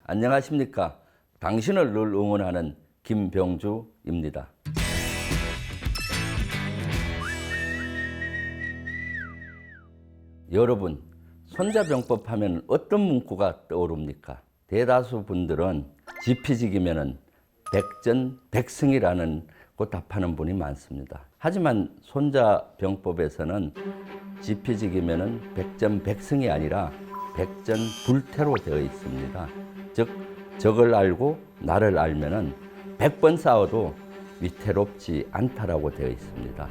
안녕하십니까. 당신을 늘 응원하는 김병주입니다. 여러분, 손자병법 하면 어떤 문구가 떠오릅니까? 대다수 분들은 지피지기면은 백전백승이라는 고 답하는 분이 많습니다. 하지만 손자병법에서는 지피지기면은 백전백승이 아니라 백전불태로 되어 있습니다. 즉, 적을 알고 나를 알면은 100번 싸워도 위태롭지 않다라고 되어 있습니다.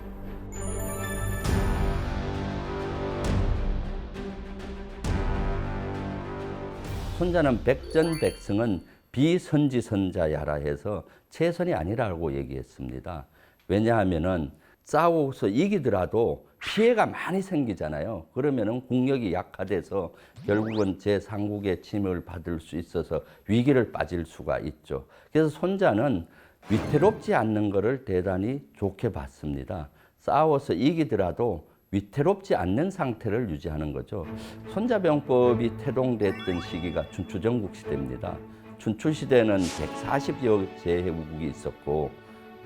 손자는 백전백승은 비선지선자야라 해서 최선이 아니라고 얘기했습니다. 왜냐하면은 싸워서 이기더라도 피해가 많이 생기잖아요. 그러면은 국력이 약화돼서 결국은 제3국의 침을 받을 수 있어서 위기를 빠질 수가 있죠. 그래서 손자는 위태롭지 않는 것을 대단히 좋게 봤습니다. 싸워서 이기더라도 위태롭지 않는 상태를 유지하는 거죠. 손자병법이 태동됐던 시기가 춘추전국 시대입니다. 춘추 시대는 140여 제국이 있었고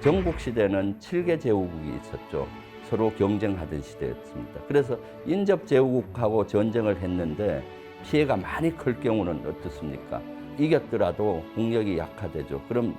전국 시대는 7개 제국이 있었죠. 서로 경쟁하던 시대였습니다. 그래서 인접 제국하고 전쟁을 했는데 피해가 많이 클 경우는 어떻습니까? 이겼더라도 국력이 약화되죠. 그럼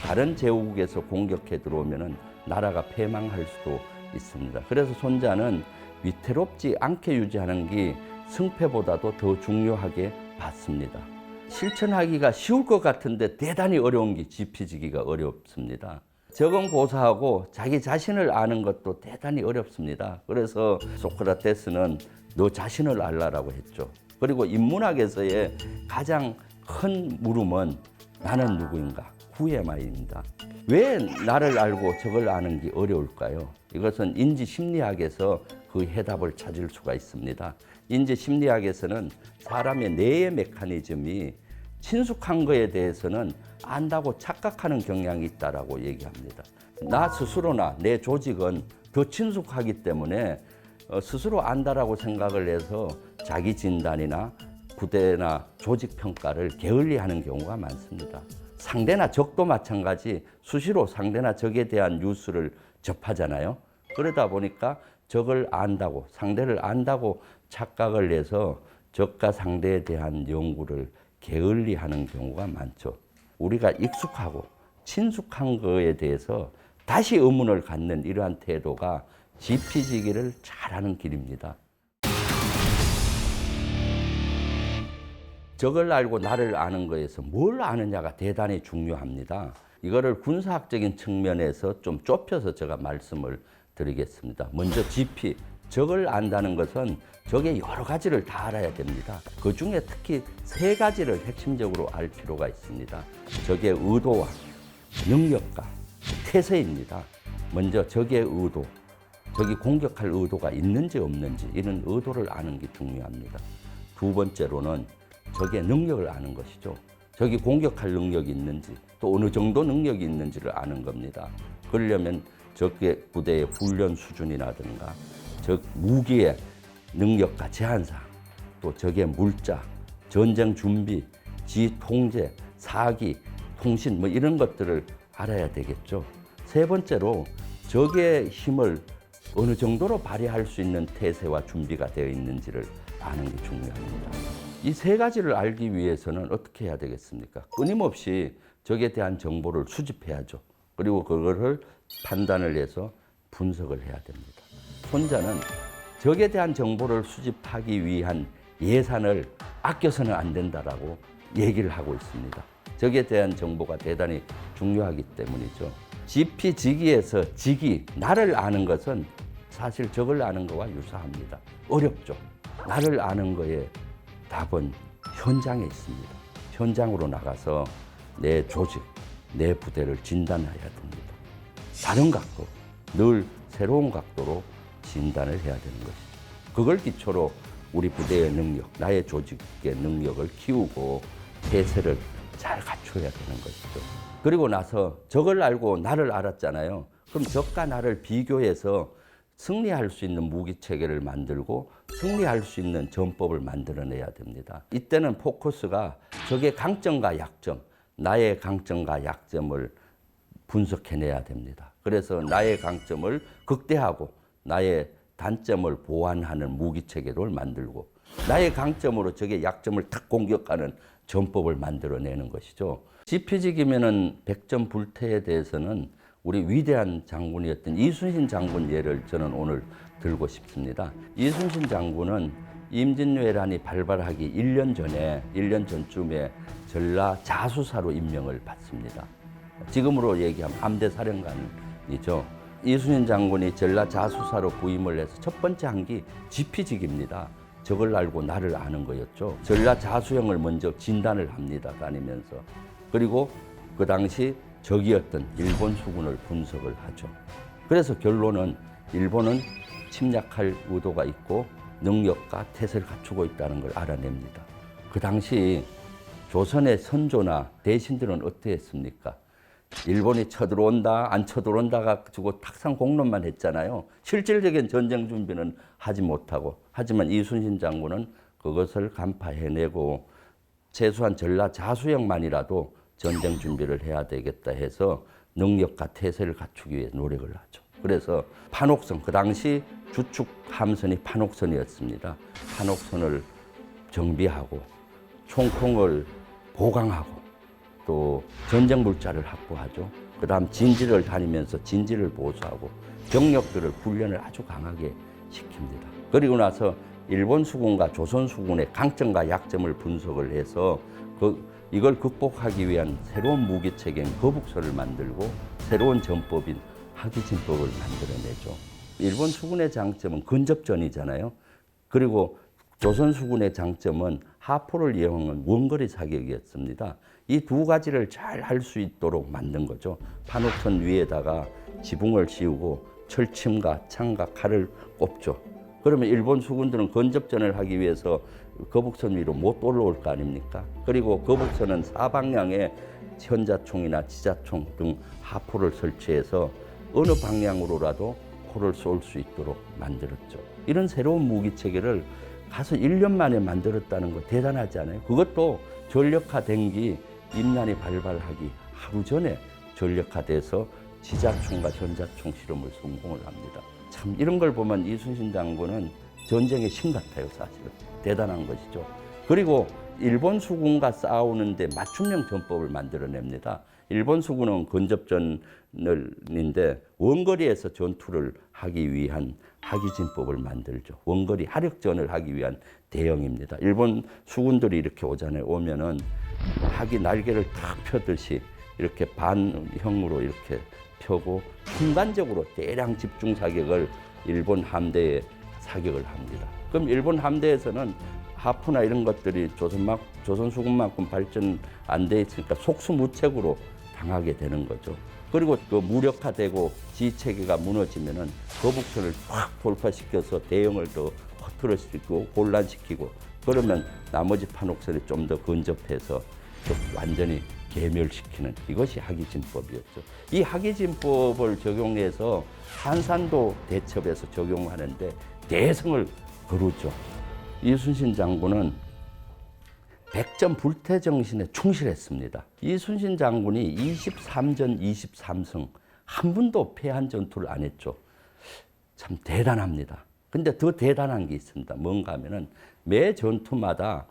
다른 제국에서 공격해 들어오면은 나라가 패망할 수도 있습니다. 그래서 손자는 위태롭지 않게 유지하는 게 승패보다도 더 중요하게 봤습니다. 실천하기가 쉬울 것 같은데 대단히 어려운 게 지피지기가 어렵습니다. 적응 고사하고 자기 자신을 아는 것도 대단히 어렵습니다. 그래서 소크라테스는 너 자신을 알라라고 했죠. 그리고 인문학에서의 가장 큰 물음은 나는 누구인가? 후에마입니다. 왜 나를 알고 적을 아는 게 어려울까요? 이것은 인지심리학에서 그 해답을 찾을 수가 있습니다. 인지심리학에서는 사람의 뇌의 메커니즘이 친숙한 거에 대해서는 안다고 착각하는 경향이 있다고 얘기합니다. 나 스스로나 내 조직은 더 친숙하기 때문에 스스로 안다라고 생각을 해서 자기 진단이나 부대나 조직 평가를 게을리하는 경우가 많습니다. 상대나 적도 마찬가지 수시로 상대나 적에 대한 뉴스를 접하잖아요. 그러다 보니까 적을 안다고 상대를 안다고 착각을 해서 적과 상대에 대한 연구를 게을리하는 경우가 많죠. 우리가 익숙하고 친숙한 거에 대해서 다시 의문을 갖는 이러한 태도가 지피지기를 잘하는 길입니다. 적을 알고 나를 아는 거에서 뭘 아느냐가 대단히 중요합니다. 이거를 군사학적인 측면에서 좀 좁혀서 제가 말씀을 드리겠습니다. 먼저 지피, 적을 안다는 것은 적의 여러 가지를 다 알아야 됩니다. 그 중에 특히 세 가지를 핵심적으로 알 필요가 있습니다. 적의 의도와 능력과 태세입니다. 먼저 적의 의도, 적이 공격할 의도가 있는지 없는지 이런 의도를 아는 게 중요합니다. 두 번째로는 적의 능력을 아는 것이죠. 적이 공격할 능력이 있는지 또 어느 정도 능력이 있는지를 아는 겁니다. 그러려면 적의 부대의 훈련 수준이라든가 적 무기의 능력과 제한사항, 또 적의 물자, 전쟁 준비, 지 통제, 사기, 통신 뭐 이런 것들을 알아야 되겠죠. 세 번째로 적의 힘을 어느 정도로 발휘할 수 있는 태세와 준비가 되어 있는지를 아는 게 중요합니다. 이 세 가지를 알기 위해서는 어떻게 해야 되겠습니까? 끊임없이 적에 대한 정보를 수집해야죠. 그리고 그거를 판단을 해서 분석을 해야 됩니다. 손자는 적에 대한 정보를 수집하기 위한 예산을 아껴서는 안 된다라고 얘기를 하고 있습니다. 적에 대한 정보가 대단히 중요하기 때문이죠. 지피지기에서 지기, 나를 아는 것은 사실 적을 아는 것과 유사합니다. 어렵죠. 나를 아는 거에 답은 현장에 있습니다. 현장으로 나가서 내 조직, 내 부대를 진단해야 됩니다. 다른 각도, 늘 새로운 각도로 진단을 해야 되는 것이죠. 그걸 기초로 우리 부대의 능력, 나의 조직의 능력을 키우고 태세를 잘 갖춰야 되는 것이죠. 그리고 나서 적을 알고 나를 알았잖아요. 그럼 적과 나를 비교해서 승리할 수 있는 무기 체계를 만들고 승리할 수 있는 전법을 만들어내야 됩니다. 이때는 포커스가 적의 강점과 약점, 나의 강점과 약점을 분석해내야 됩니다. 그래서 나의 강점을 극대화하고 나의 단점을 보완하는 무기 체계를 만들고 나의 강점으로 적의 약점을 탁 공격하는 전법을 만들어내는 것이죠. 지피지기면은 백전불태에 대해서는 우리 위대한 장군이었던 이순신 장군 예를 저는 오늘 들고 싶습니다. 이순신 장군은 임진왜란이 발발하기 1년 전쯤에 전라 자수사로 임명을 받습니다. 지금으로 얘기하면 함대사령관이죠. 이순신 장군이 전라 자수사로 부임을 해서 첫 번째 한 게 지피지기입니다. 적을 알고 나를 아는 거였죠. 전라 자수형을 먼저 진단을 합니다. 다니면서. 그리고 그 당시 적이었던 일본 수군을 분석을 하죠. 그래서 결론은 일본은 침략할 의도가 있고 능력과 태세를 갖추고 있다는 걸 알아냅니다. 그 당시 조선의 선조나 대신들은 어떠했습니까? 일본이 쳐들어온다, 안 쳐들어온다가 주고 탁상 공론만 했잖아요. 실질적인 전쟁 준비는 하지 못하고. 하지만 이순신 장군은 그것을 간파해내고 최소한 전라 자수형만이라도 전쟁 준비를 해야 되겠다 해서 능력과 태세를 갖추기 위해 노력을 하죠. 그래서 판옥선, 그 당시 주축 함선이 판옥선이었습니다. 판옥선을 정비하고 총통을 보강하고 또 전쟁 물자를 확보하죠. 그 다음 진지를 다니면서 진지를 보수하고 병력들을 훈련을 아주 강하게 시킵니다. 그리고 나서 일본 수군과 조선 수군의 강점과 약점을 분석을 해서 이걸 극복하기 위한 새로운 무기 체계인 거북선을 만들고 새로운 전법인 하기진법을 만들어내죠. 일본 수군의 장점은 근접전이잖아요. 그리고 조선 수군의 장점은 하포를 이용한 원거리 사격이었습니다. 이 두 가지를 잘 할 수 있도록 만든 거죠. 판옥선 위에다가 지붕을 씌우고 철침과 창과 칼을 꼽죠. 그러면 일본 수군들은 근접전을 하기 위해서 거북선 위로 못 올라올 거 아닙니까? 그리고 거북선은 사방향에 현자총이나 지자총 등 하포를 설치해서 어느 방향으로라도 포를 쏠 수 있도록 만들었죠. 이런 새로운 무기 체계를 가서 1년 만에 만들었다는 거 대단하지 않아요? 그것도 전력화된 게 임난이 발발하기 하루 전에 전력화돼서 지자총과 현자총 실험을 성공을 합니다. 참 이런 걸 보면 이순신 장군은 전쟁의 신 같아요, 사실은. 대단한 것이죠. 그리고 일본 수군과 싸우는데 맞춤형 전법을 만들어냅니다. 일본 수군은 근접전인데 원거리에서 전투를 하기 위한 하기진법을 만들죠. 원거리 하력전을 하기 위한 대형입니다. 일본 수군들이 이렇게 오잖아요. 오면은 하기 날개를 탁 펴듯이 이렇게 반형으로 이렇게 펴고 순간적으로 대량 집중 사격을 일본 함대에 사격을 합니다. 그럼 일본 함대에서는 하프나 이런 것들이 조선 수군만큼 발전 안 돼 있으니까 속수무책으로 당하게 되는 거죠. 그리고 그 무력화되고 지체계가 무너지면은 거북선을 확 돌파시켜서 대형을 더 허투루시키고 곤란시키고 그러면 나머지 판옥선이 좀 더 근접해서 완전히 괴멸시키는 이것이 하기진법이었죠. 이 하기진법을 적용해서 한산도 대첩에서 적용하는데 대성을 거두죠. 이순신 장군은 백전불태 정신에 충실했습니다. 이순신 장군이 23전 23승 한 번도 패한 전투를 안 했죠. 참 대단합니다. 근데 더 대단한 게 있습니다. 뭔가 하면은 매 전투마다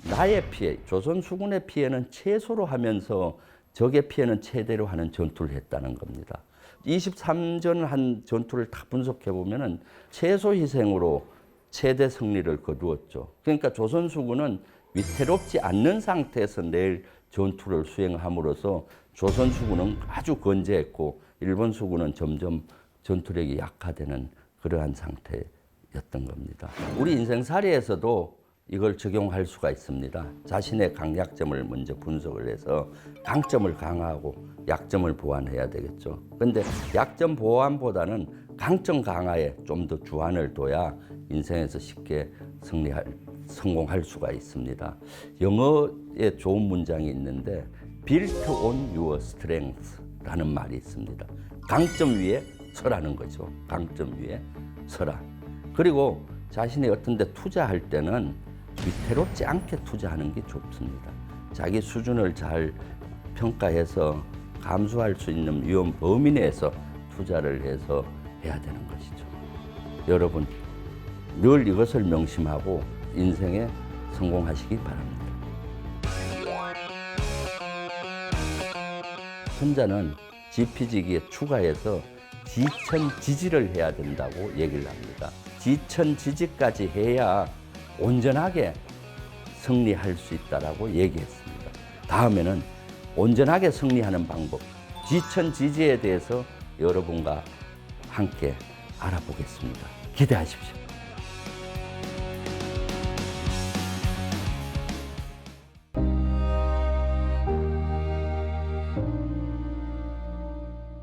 나의 피해, 조선 수군의 피해는 최소로 하면서 적의 피해는 최대로 하는 전투를 했다는 겁니다. 23전 한 전투를 다 분석해 보면은 최소 희생으로 최대 승리를 거두었죠. 그러니까 조선 수군은 위태롭지 않는 상태에서 내일 전투를 수행함으로써 조선 수군은 아주 건재했고 일본 수군은 점점 전투력이 약화되는 그러한 상태였던 겁니다. 우리 인생살이에서도 이걸 적용할 수가 있습니다. 자신의 강약점을 먼저 분석을 해서 강점을 강화하고 약점을 보완해야 되겠죠. 그런데 약점 보완보다는 강점 강화에 좀 더 주안을 둬야 인생에서 쉽게 성공할 수가 있습니다. 영어에 좋은 문장이 있는데 Built on your strength라는 말이 있습니다. 강점 위에 서라는 거죠. 강점 위에 서라. 그리고 자신이 어떤 데 투자할 때는 위태롭지 않게 투자하는 게 좋습니다. 자기 수준을 잘 평가해서 감수할 수 있는 위험 범위 내에서 투자를 해서 해야 되는 것이죠. 여러분, 늘 이것을 명심하고 인생에 성공하시기 바랍니다. 손자는 지피지기에 추가해서 지천지지를 해야 된다고 얘기를 합니다. 지천지지까지 해야 온전하게 승리할 수 있다라고 얘기했습니다. 다음에는 온전하게 승리하는 방법, 지천지지에 대해서 여러분과 함께 알아보겠습니다. 기대하십시오.